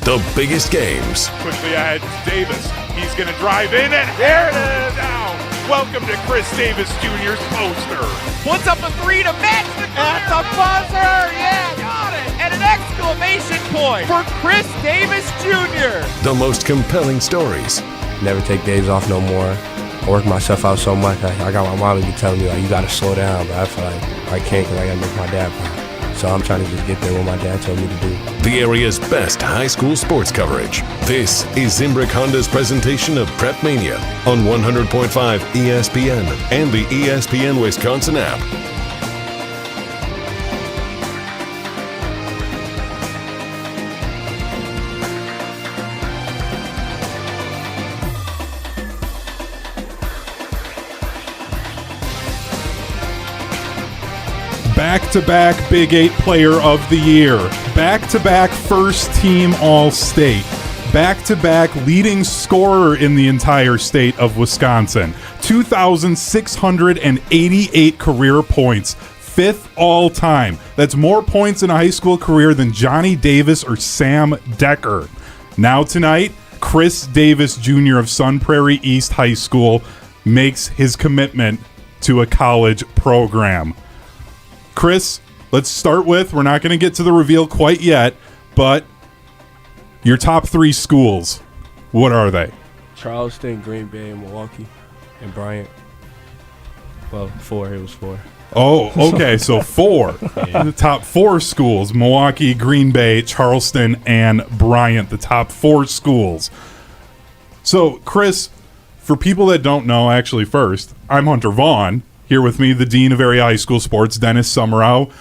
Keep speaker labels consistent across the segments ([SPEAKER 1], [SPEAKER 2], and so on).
[SPEAKER 1] the biggest games.
[SPEAKER 2] Quickly ahead to Davis. He's going to drive in, and there it is. Down. Welcome to Chris Davis Jr.'s poster.
[SPEAKER 3] Puts up a three to match the At the buzzer. Yeah, got it. And an exclamation point for Chris Davis Jr.
[SPEAKER 1] The most compelling stories.
[SPEAKER 4] Never take days off no more. I work myself out so much. I got my mom to be telling me, like, you got to slow down, but I feel like I can't because I got to make my dad proud. So I'm trying to just get there what my dad told me to do.
[SPEAKER 1] The area's best high school sports coverage. This is Zimbrick Honda's presentation of PrepMania on 100.5 ESPN and the ESPN Wisconsin app.
[SPEAKER 5] Back-to-back Big 8 Player of the Year, back-to-back first-team All-State, back-to-back leading scorer in the entire state of Wisconsin, 2,688 career points, fifth all-time. That's more points in a high school career than Johnny Davis or Sam Decker. Now tonight, Chris Davis Jr. of Sun Prairie East High School makes his commitment to a college program. Chris, let's start with, we're not going to get to the reveal quite yet, but your top three schools, what are they?
[SPEAKER 4] Charleston, Green Bay, Milwaukee, and Bryant. Well, four. It was four.
[SPEAKER 5] Oh, okay, so four. Yeah. The top four schools, Milwaukee, Green Bay, Charleston, and Bryant, the top four schools. So, Chris, for people that don't know, actually first, I'm Hunter Vaughn. Here with me, the Dean of Area High School Sports, Dennis Summerow.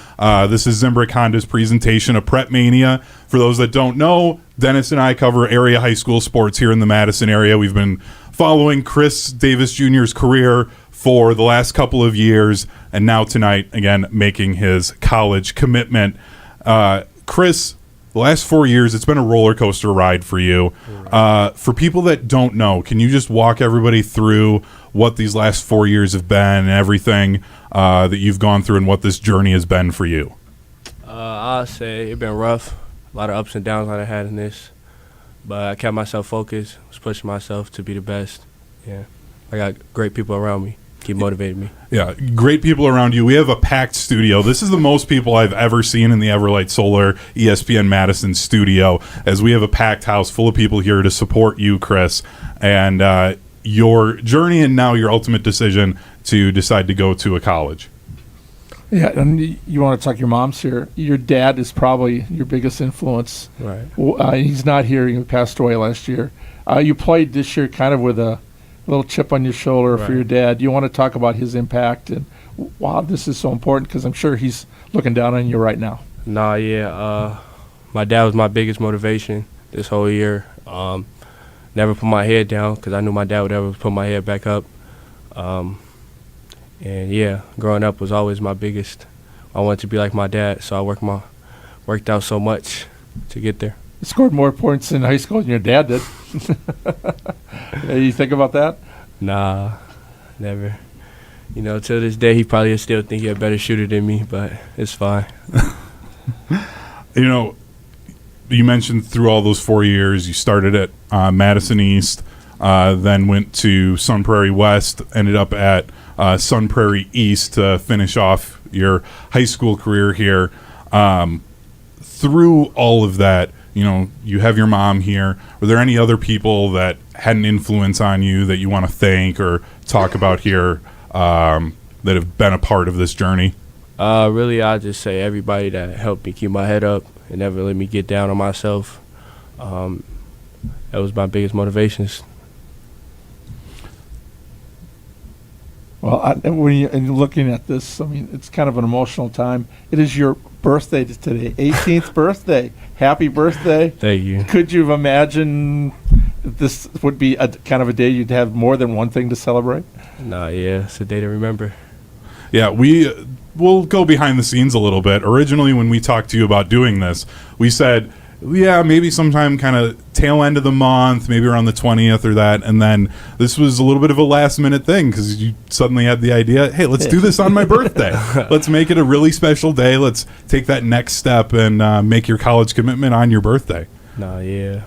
[SPEAKER 5] This is Zimbrick Honda's presentation of PrepMania. For those that don't know, Dennis and I cover area high school sports here in the Madison area. We've been following Chris Davis Jr.'s career for the last couple of years, and now tonight, again, making his college commitment. Chris, the last 4 years, it's been a roller coaster ride for you. For people that don't know, can you just walk everybody through what these last 4 years have been and everything that you've gone through and what this journey has been for you?
[SPEAKER 4] I'll say it's been rough. A lot of ups and downs that I had in this. But I kept myself focused, was pushing myself to be the best. Yeah, I got great people around me. Keep motivating me. Yeah,
[SPEAKER 5] great people around you. We have a packed studio. This is the most people I've ever seen in the Everlight Solar ESPN Madison studio, as we have a packed house full of people here to support you, Chris, and your journey and now your ultimate decision to decide to go to a college.
[SPEAKER 6] Yeah, and you want to talk your mom's here. Your dad is probably your biggest influence.
[SPEAKER 4] Right.
[SPEAKER 6] He's not here. He passed away last year. You played this year kind of with a little chip on your shoulder for your dad. You want to talk about his impact and wow, this is so important because I'm sure he's looking down on you right now.
[SPEAKER 4] My dad was my biggest motivation this whole year. Never put my head down because I knew my dad would ever put my head back up. And yeah, growing up was always my biggest. I wanted to be like my dad, so I worked out so much to get there.
[SPEAKER 6] You scored more points in high school than your dad did. You think about that?
[SPEAKER 4] Nah, never. You know, till this day, he probably still think he's a better shooter than me, but it's fine.
[SPEAKER 5] You know, you mentioned through all those 4 years, you started at Madison East, then went to Sun Prairie West, ended up at Sun Prairie East to finish off your high school career here. Through all of that, you know, you have your mom here. Were there any other people that had an influence on you that you want to thank or talk about here that have been a part of this journey?
[SPEAKER 4] Really, I'll just say everybody that helped me keep my head up and never let me get down on myself. That was my biggest motivations.
[SPEAKER 6] Well, when you're looking at this, I mean, it's kind of an emotional time. It is your birthday today, 18th birthday. Happy birthday.
[SPEAKER 4] Thank you.
[SPEAKER 6] Could you imagine this would be a kind of a day you'd have more than one thing to celebrate?
[SPEAKER 4] Nah, yeah, it's a day to remember.
[SPEAKER 5] Yeah, we'll go behind the scenes a little bit. Originally, when we talked to you about doing this, we said, yeah, maybe sometime kind of tail end of the month, maybe around the 20th or that. And then this was a little bit of a last minute thing because you suddenly had the idea, hey, let's do this on my birthday. Let's make it a really special day. Let's take that next step and make your college commitment on your birthday.
[SPEAKER 4] Nah, yeah.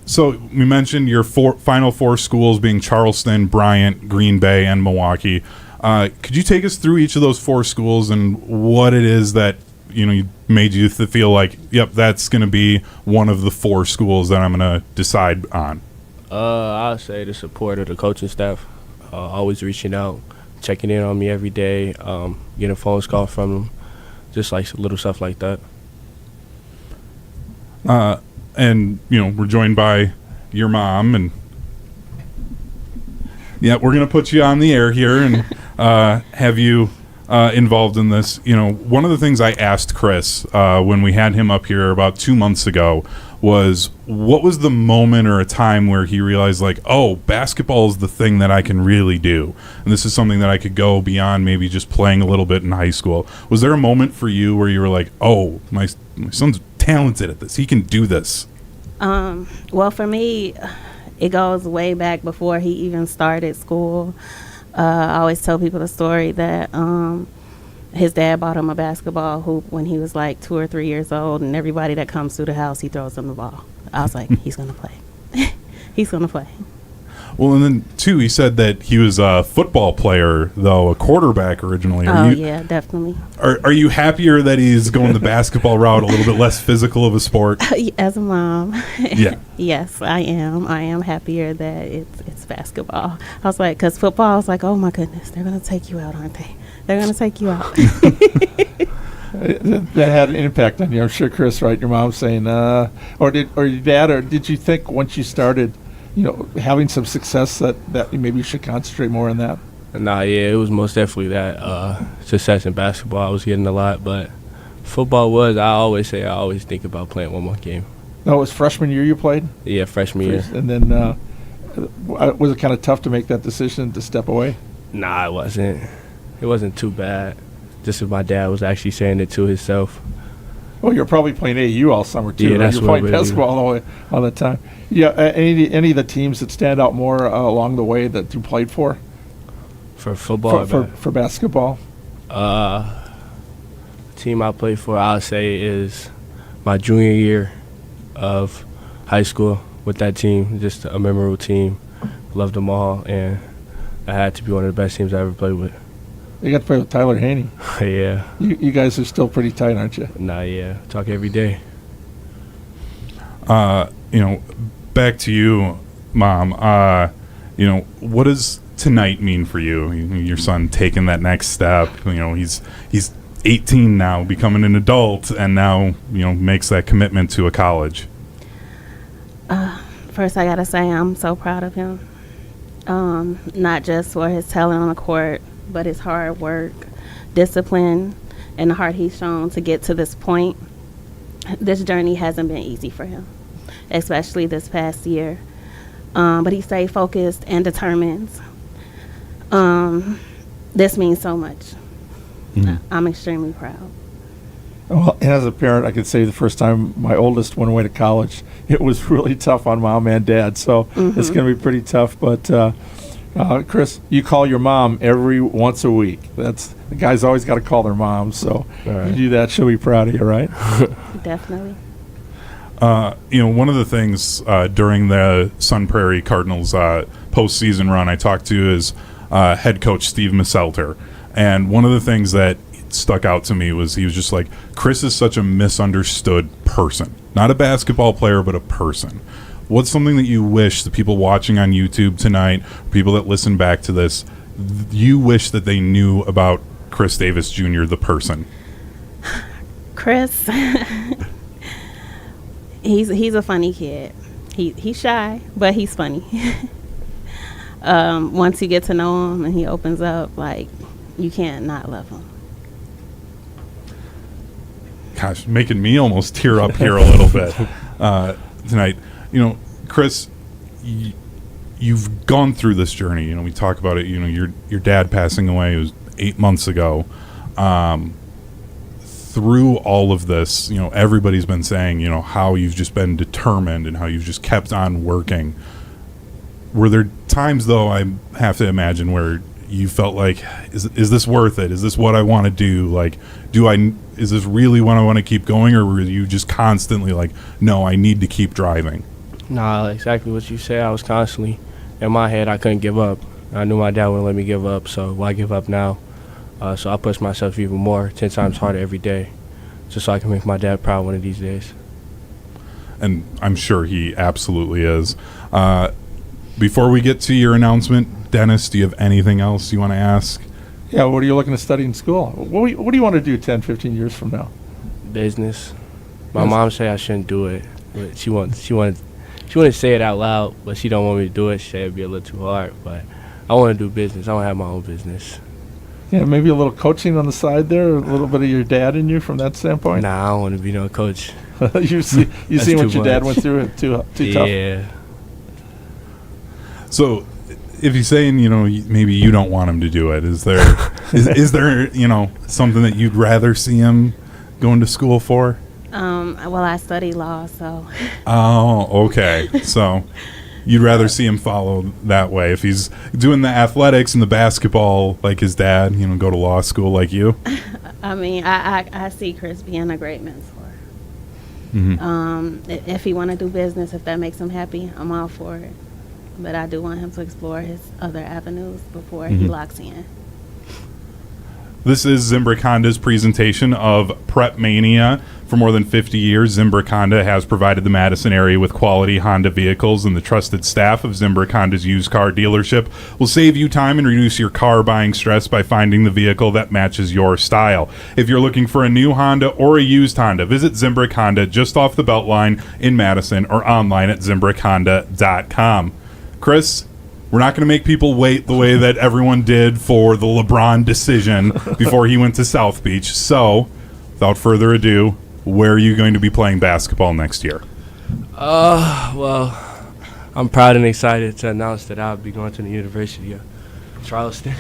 [SPEAKER 5] So we mentioned your final four schools being Charleston, Bryant, Green Bay, and Milwaukee. Could you take us through each of those four schools and what it is that made you feel like, yep, that's going to be one of the four schools that I'm going to decide on?
[SPEAKER 4] I'd say the support of the coaching staff, always reaching out, checking in on me every day, getting a phone call from them, just like little stuff like that.
[SPEAKER 5] And we're joined by your mom, and yeah, we're gonna put you on the air here and have you involved in this. One of the things I asked Chris when we had him up here about 2 months ago was, what was the moment or a time where he realized, like, oh, basketball is the thing that I can really do, and this is something that I could go beyond maybe just playing a little bit in high school. Was there a moment for you where you were like, oh, my son's talented at this, he can do this?
[SPEAKER 7] Well, for me, it goes way back before he even started school. I always tell people the story that his dad bought him a basketball hoop when he was like 2 or 3 years old, and everybody that comes through the house, he throws him the ball. I was like, he's going to play. He's going to play.
[SPEAKER 5] Well, and then, too, he said that he was a football player, though, a quarterback originally.
[SPEAKER 7] Yeah, definitely.
[SPEAKER 5] Are you happier that he's going the basketball route, a little bit less physical of a sport?
[SPEAKER 7] As a mom,
[SPEAKER 5] yeah.
[SPEAKER 7] Yes, I am. I am happier that it's basketball. I was like, because football, I was like, oh, my goodness, they're going to take you out, aren't they? They're going to take you out.
[SPEAKER 6] That had an impact on you, I'm sure, Chris, right? Your mom saying, or your dad, or did you think once you started having some success that maybe you should concentrate more on that?
[SPEAKER 4] Nah, yeah, it was most definitely that. Success in basketball, I was getting a lot, but football I always think about playing one more game.
[SPEAKER 6] No, it was freshman year you played?
[SPEAKER 4] Yeah, freshman year.
[SPEAKER 6] And then was it kind of tough to make that decision to step away?
[SPEAKER 4] Nah, it wasn't. It wasn't too bad. Just as my dad was actually saying it to himself.
[SPEAKER 6] Well, you're probably playing AAU all summer, too.
[SPEAKER 4] Yeah,
[SPEAKER 6] right?
[SPEAKER 4] that's
[SPEAKER 6] You're playing basketball all the time. Yeah, any of the teams that stand out more along the way that you played for?
[SPEAKER 4] For football?
[SPEAKER 6] For basketball?
[SPEAKER 4] Team I played for, I'll say, is my junior year of high school with that team. Just a memorable team. Loved them all, and I had to be one of the best teams I ever played with.
[SPEAKER 6] You got to play with Tyler Haney.
[SPEAKER 4] Yeah.
[SPEAKER 6] You guys are still pretty tight, aren't you?
[SPEAKER 4] Nah, yeah. Talk every day.
[SPEAKER 5] Back to you, Mom. What does tonight mean for you? Your son taking that next step. He's 18 now, becoming an adult, and now makes that commitment to a college.
[SPEAKER 7] First, I gotta say I'm so proud of him. Not just for his talent on the court, but his hard work, discipline, and the heart he's shown to get to this point. This journey hasn't been easy for him, especially this past year. But he stayed focused and determined. This means so much. Mm-hmm. I'm extremely proud.
[SPEAKER 6] Well, and as a parent, I could say the first time my oldest went away to college, it was really tough on Mom and Dad. So it's going to be pretty tough. But Chris, you call your mom every once a week. The guys always got to call their mom. So right. You do that, she'll be proud of you, right?
[SPEAKER 7] Definitely.
[SPEAKER 5] One of the things during the Sun Prairie Cardinals postseason run I talked to is head coach Steve Misselter. And one of the things that stuck out to me was he was just like, Chris is such a misunderstood person. Not a basketball player, but a person. What's something that you wish the people watching on YouTube tonight, people that listen back to this, you wish that they knew about Chris Davis Jr., the person?
[SPEAKER 7] Chris, he's a funny kid. He's shy, but he's funny. Once you get to know him and he opens up, like, you can't not love him.
[SPEAKER 5] Gosh, making me almost tear up here a little bit tonight. Chris, you've gone through this journey. We talk about it. Your dad passing away was 8 months ago. Through all of this, everybody's been saying, how you've just been determined and how you've just kept on working. Were there times, though, I have to imagine, where you felt like, is this worth it? Is this what I want to do? Like, is this really what I want to keep going, or were you just constantly like, no, I need to keep driving?
[SPEAKER 4] Nah, exactly what you said. I was constantly in my head. I couldn't give up. I knew my dad wouldn't let me give up, so why give up now? So I pushed myself even more, 10 times harder every day, just so I can make my dad proud one of these days.
[SPEAKER 5] And I'm sure he absolutely is. Before we get to your announcement, Dennis, do you have anything else you want to ask?
[SPEAKER 6] Yeah, what are you looking to study in school? What do you want to do 10, 15 years from now?
[SPEAKER 4] Business. My mom said I shouldn't do it, but she wouldn't say it out loud, but she don't want me to do it. She said it'd be a little too hard, but I want to do business. I want to have my own business.
[SPEAKER 6] Yeah, maybe a little coaching on the side there, a little bit of your dad in you from that standpoint.
[SPEAKER 4] Nah, I don't want to be no coach.
[SPEAKER 6] you seen what your dad went through? Too tough.
[SPEAKER 4] Yeah.
[SPEAKER 5] So, if you're saying, maybe you don't want him to do it, is there is there something that you'd rather see him going to school for?
[SPEAKER 7] Well, I study law, so.
[SPEAKER 5] Oh, okay. So you'd rather see him follow that way. If he's doing the athletics and the basketball like his dad, go to law school like you.
[SPEAKER 7] I mean, I see Chris being a great mentor.
[SPEAKER 5] Mm-hmm.
[SPEAKER 7] If he want to do business, if that makes him happy, I'm all for it. But I do want him to explore his other avenues before he locks in.
[SPEAKER 5] This is Zimbrick Honda's presentation of PrepMania. For more than 50 years, Zimbrick Honda has provided the Madison area with quality Honda vehicles, and the trusted staff of Zimbrick Honda's used car dealership will save you time and reduce your car buying stress by finding the vehicle that matches your style. If you're looking for a new Honda or a used Honda, visit Zimbrick Honda just off the Beltline in Madison or online at ZimbrickHonda.com. Chris, we're not going to make people wait the way that everyone did for the LeBron decision before he went to South Beach. So, without further ado, where are you going to be playing basketball next year?
[SPEAKER 4] Well, I'm proud and excited to announce that I'll be going to the University of Charleston.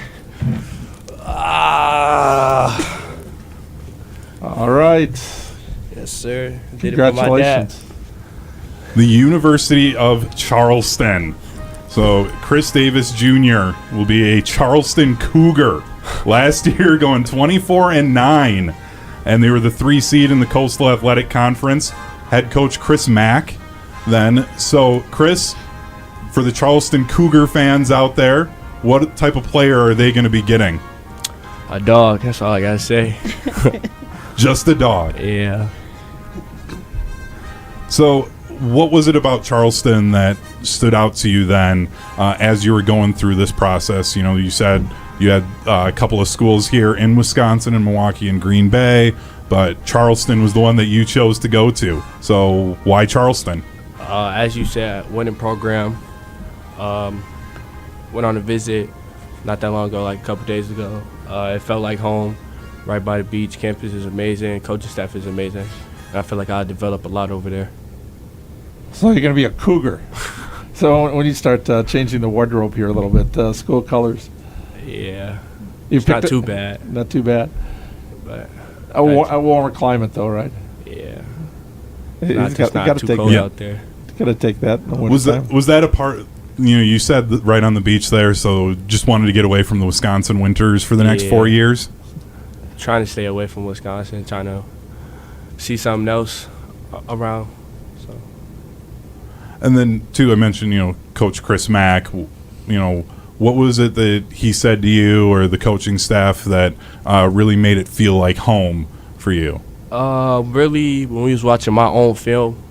[SPEAKER 6] All right.
[SPEAKER 4] Yes, sir.
[SPEAKER 6] Congratulations.
[SPEAKER 5] The University of Charleston. So Chris Davis Jr. will be a Charleston Cougar. Last year going 24-9, and they were the 3 seed in the Coastal Athletic Conference. Head coach Chris Mack then. So Chris, for the Charleston Cougar fans out there, what type of player are they going to be getting?
[SPEAKER 4] A dog, that's all I gotta say.
[SPEAKER 5] Just a dog.
[SPEAKER 4] Yeah.
[SPEAKER 5] So what was it about Charleston that stood out to you then as you were going through this process? You said you had a couple of schools here in Wisconsin, and Milwaukee and Green Bay, but Charleston was the one that you chose to go to. So why Charleston?
[SPEAKER 4] As you said, winning program. Went on a visit not that long ago, like a couple days ago. It felt like home, right by the beach. Campus is amazing. Coaching staff is amazing. And I feel like I'll develop a lot over there.
[SPEAKER 6] So you're going to be a Cougar. So when you start changing the wardrobe here a little bit, school colors.
[SPEAKER 4] Yeah.
[SPEAKER 6] It's
[SPEAKER 4] not too bad.
[SPEAKER 6] Not too bad.
[SPEAKER 4] But
[SPEAKER 6] A warmer climate, though, right?
[SPEAKER 4] yeah.
[SPEAKER 6] It's
[SPEAKER 4] Not too cold out there.
[SPEAKER 6] Got to take that in the
[SPEAKER 5] Was that a part? You said that right on the beach there, so just wanted to get away from the Wisconsin winters for the next 4 years?
[SPEAKER 4] Trying to stay away from Wisconsin, trying to see something else around. So.
[SPEAKER 5] And then, too, I mentioned, Coach Chris Mack. What was it that he said to you or the coaching staff that really made it feel like home for you?
[SPEAKER 4] Really, when we was watching my own film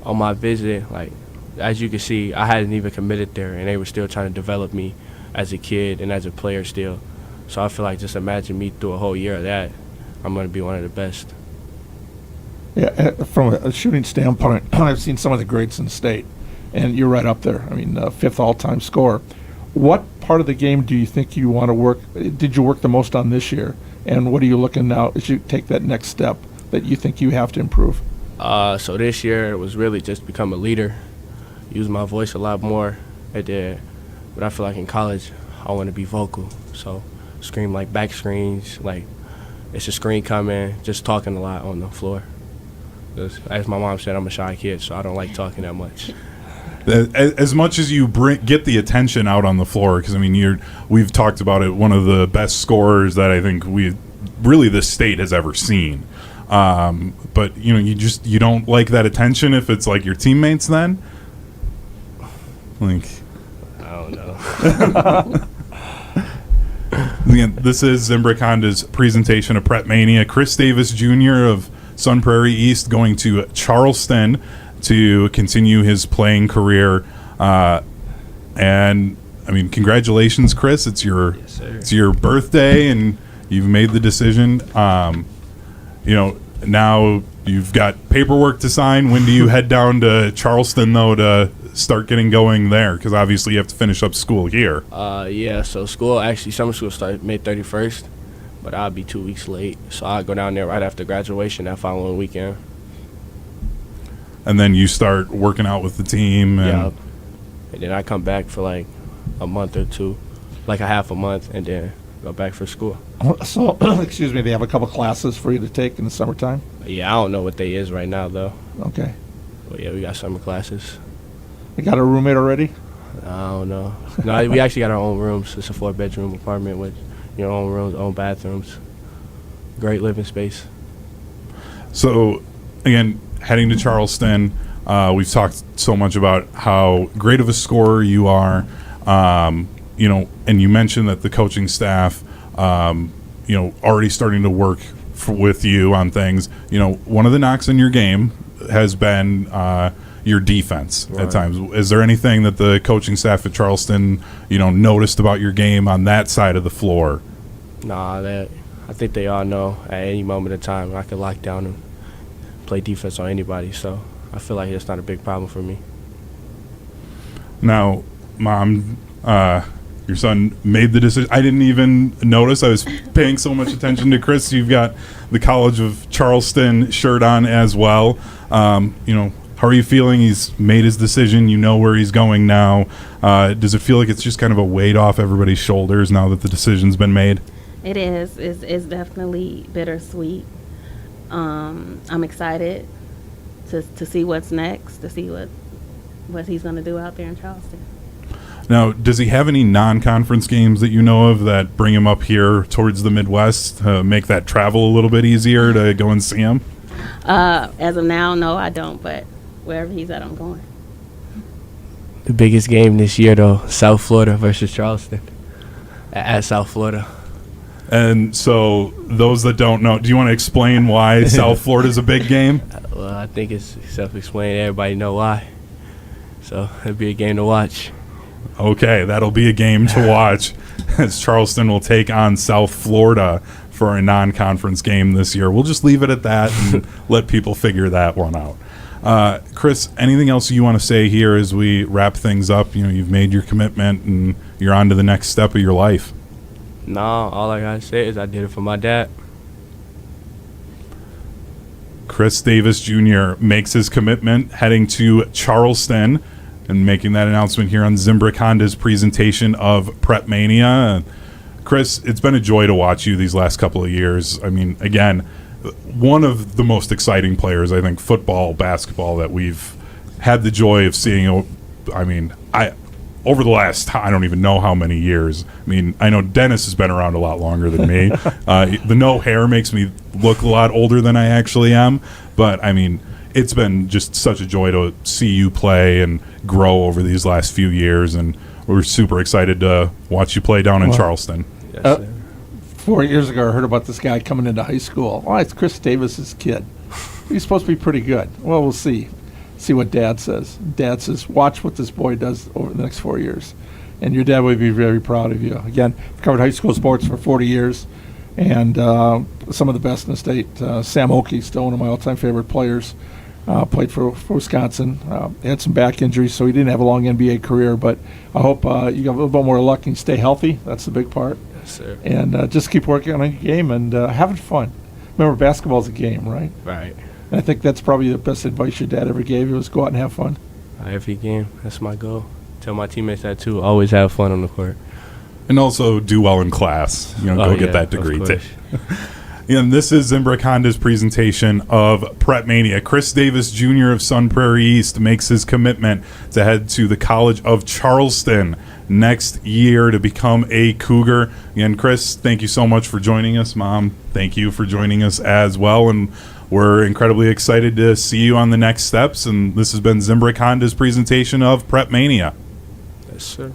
[SPEAKER 4] on my visit, like, as you can see, I hadn't even committed there, and they were still trying to develop me as a kid and as a player still. So I feel like just imagine me through a whole year of that, I'm going to be one of the best.
[SPEAKER 6] Yeah, from a shooting standpoint, I've seen some of the greats in the state, and you're right up there. I mean, 5th all-time scorer. What part of the game do you think you want to work? Did you work the most on this year? And what are you looking now as you take that next step that you think you have to improve?
[SPEAKER 4] So this year it was really just become a leader, use my voice a lot more. But I feel like in college I want to be vocal, so scream like back screens, like it's a screen coming, just talking a lot on the floor. As my mom said, I'm a shy kid, so I don't like talking that much.
[SPEAKER 5] as much as you get the attention out on the floor, because I mean, we've talked about it, one of the best scorers that I think this state has ever seen. But you don't like that attention if it's like your teammates. Then, like,
[SPEAKER 4] I don't know.
[SPEAKER 5] Again, this is Zimbrick Honda's presentation of PrepMania. Chris Davis Jr. of Sun Prairie East going to Charleston to continue his playing career. And I mean, congratulations, Chris. It's your birthday, and you've made the decision. Now you've got paperwork to sign. When do you head down to Charleston, though, to start getting going there? Because obviously you have to finish up school here.
[SPEAKER 4] So summer school starts May 31st, but I'll be 2 weeks late. So I'll go down there right after graduation that following weekend.
[SPEAKER 5] And then you start working out with the team.
[SPEAKER 4] And then I come back for like a month or two, like a half a month, and then go back for school.
[SPEAKER 6] So, excuse me, they have a couple classes for you to take in the summertime?
[SPEAKER 4] Yeah, I don't know what they is right now, though.
[SPEAKER 6] Okay.
[SPEAKER 4] But yeah, we got summer classes.
[SPEAKER 6] You got a roommate already?
[SPEAKER 4] I don't know. No, we actually got our own rooms. It's a 4-bedroom apartment with own rooms, own bathrooms. Great living space.
[SPEAKER 5] So, again, heading to Charleston, we've talked so much about how great of a scorer you are. And you mentioned that the coaching staff, already starting to work with you on things. One of the knocks in your game has been your defense at times. Is there anything that the coaching staff at Charleston, noticed about your game on that side of the floor?
[SPEAKER 4] Nah, I think they all know at any moment in time I can lock down and play defense on anybody. So I feel like it's not a big problem for me.
[SPEAKER 5] Now, Mom, your son made the decision. I didn't even notice. I was paying so much attention to Chris. You've got the College of Charleston shirt on as well. How are you feeling? He's made his decision. You know where he's going now. Does it feel like it's just kind of a weight off everybody's shoulders now that the decision's been made?
[SPEAKER 7] It is. It's definitely bittersweet. I'm excited to see what's next, to see what he's going to do out there in Charleston.
[SPEAKER 5] Now, does he have any non-conference games that you know of that bring him up here towards the Midwest, make that travel a little bit easier to go and see him?
[SPEAKER 7] As of now, no, I don't, but wherever he's at, I'm going.
[SPEAKER 4] The biggest game this year, though, South Florida versus Charleston at South Florida.
[SPEAKER 5] And so those that don't know, do you want to explain why South Florida is a big game?
[SPEAKER 4] Well, I think it's self-explanatory. Everybody know why. So it'll be a game to watch.
[SPEAKER 5] Okay, that'll be a game to watch as Charleston will take on South Florida for a non-conference game this year. We'll just leave it at that and let people figure that one out. Chris, anything else you want to say here as we wrap things up? You've made your commitment and you're on to the next step of your life.
[SPEAKER 4] No, all I gotta say is I did it for my dad.
[SPEAKER 5] Chris Davis Jr. makes his commitment, heading to Charleston and making that announcement here on Zimbrick Honda's presentation of PrepMania. Chris, it's been a joy to watch you these last couple of years. I mean, again, one of the most exciting players, I think, football, basketball, that we've had the joy of seeing. Over the last, I don't even know how many years. I mean, I know Dennis has been around a lot longer than me. The no hair makes me look a lot older than I actually am. But, I mean, it's been just such a joy to see you play and grow over these last few years. And we're super excited to watch you play down in Charleston.
[SPEAKER 4] Yes,
[SPEAKER 6] 4 years ago, I heard about this guy coming into high school. Oh, it's Chris Davis's kid. He's supposed to be pretty good. Well, we'll see. See what Dad says. Dad says, watch what this boy does over the next 4 years. And your dad would be very proud of you. Again, I've covered high school sports for 40 years, and some of the best in the state. Sam Oakey, still one of my all-time favorite players, played for Wisconsin. He had some back injuries, so he didn't have a long NBA career, but I hope you have a little bit more luck and stay healthy. That's the big part.
[SPEAKER 4] Yes, sir.
[SPEAKER 6] And just keep working on your game and having fun. Remember, basketball's a game, right?
[SPEAKER 4] Right.
[SPEAKER 6] And I think that's probably the best advice your dad ever gave you, was go out and have fun.
[SPEAKER 4] Every game, that's my goal. Tell my teammates that too. Always have fun on the court.
[SPEAKER 5] And also do well in class. Go get that degree too. And this is Zimbrick Honda's presentation of PrepMania. Chris Davis Jr. of Sun Prairie East makes his commitment to head to the College of Charleston next year to become a Cougar. And Chris, thank you so much for joining us. Mom, thank you for joining us as well. And we're incredibly excited to see you on the next steps. And this has been Zimbrick Honda's presentation of PrepMania.
[SPEAKER 4] Yes, sir.